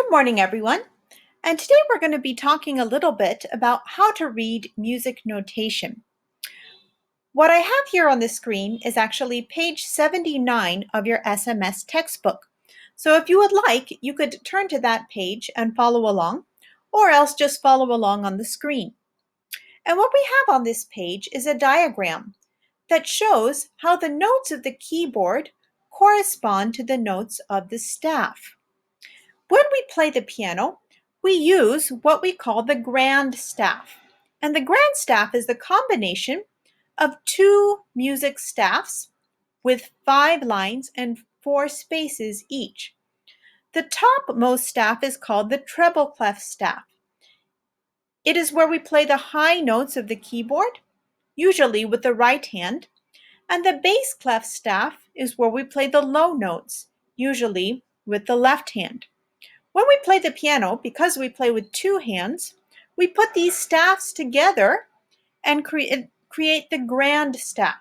Good morning, everyone. And today we're going to be talking a little bit about how to read music notation. What I have here on the screen is actually page 79 of your SMS textbook. So if you would like, you could turn to that page and follow along, or else just follow along on the screen. And what we have on this page is a diagram that shows how the notes of the keyboard correspond to the notes of the staff. When we play the piano, we use what we call the grand staff. And the grand staff is the combination of two music staffs with 5 lines and 4 spaces each. The topmost staff is called the treble clef staff. It is where we play the high notes of the keyboard, usually with the right hand, and the bass clef staff is where we play the low notes, usually with the left hand. When we play the piano, because we play with 2 hands, we put these staffs together and create the grand staff.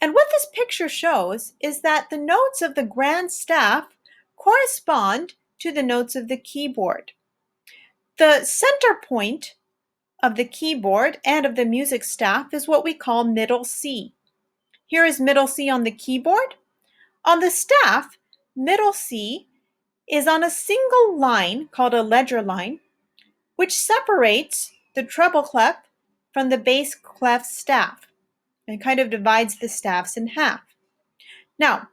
And what this picture shows is that the notes of the grand staff correspond to the notes of the keyboard. The center point of the keyboard and of the music staff is what we call middle C. Here is middle C on the keyboard. On the staff, middle C is on a single line called a ledger line, which separates the treble clef from the bass clef staff and kind of divides the staffs in half. Now,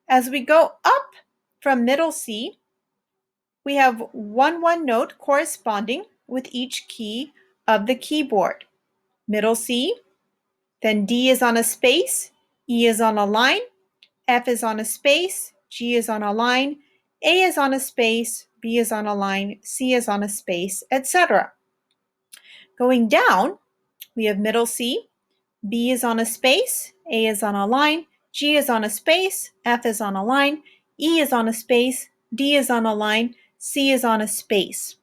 as we go up from middle C, we have one note corresponding with each key of the keyboard. Middle C, then D is on a space, E is on a line, F is on a space, G is on a line, A is on a space, B is on a line, C is on a space, etc. Going down, we have middle C, B is on a space, A is on a line, G is on a space, F is on a line, E is on a space, D is on a line, C is on a space.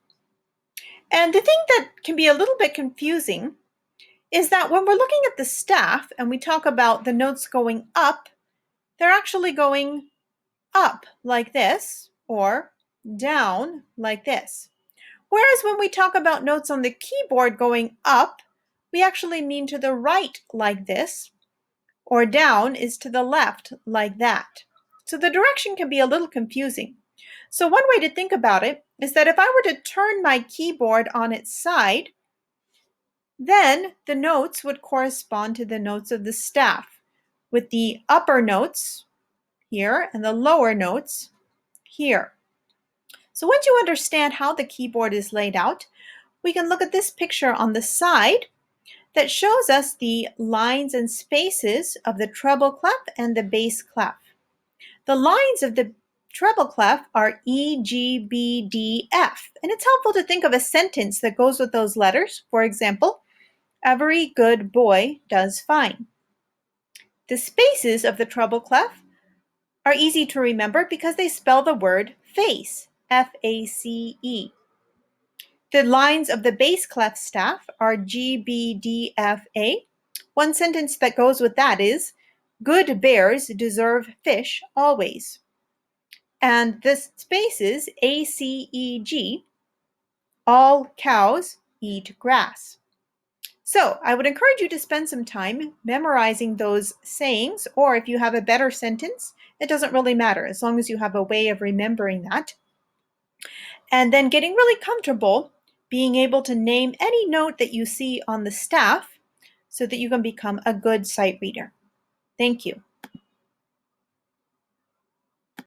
And the thing that can be a little bit confusing is that when we're looking at the staff and we talk about the notes going up, they're actually going up like this or down like this. Whereas when we talk about notes on the keyboard going up, we actually mean to the right like this, or down is to the left like that. So the direction can be a little confusing. So one way to think about it is that if I were to turn my keyboard on its side, then the notes would correspond to the notes of the staff, with the upper notes here and the lower notes here. So once you understand how the keyboard is laid out, we can look at this picture on the side that shows us the lines and spaces of the treble clef and the bass clef. The lines of the treble clef are E, G, B, D, F, and it's helpful to think of a sentence that goes with those letters. For example, every good boy does fine. The spaces of the treble clef are easy to remember because they spell the word face, F-A-C-E. The lines of the bass clef staff are G, B, D, F, A. One sentence that goes with that is, good bears deserve fish always. And the spaces A, C, E, G, all cows eat grass. So I would encourage you to spend some time memorizing those sayings, or if you have a better sentence, it doesn't really matter as long as you have a way of remembering that. And then getting really comfortable being able to name any note that you see on the staff so that you can become a good sight reader. Thank you.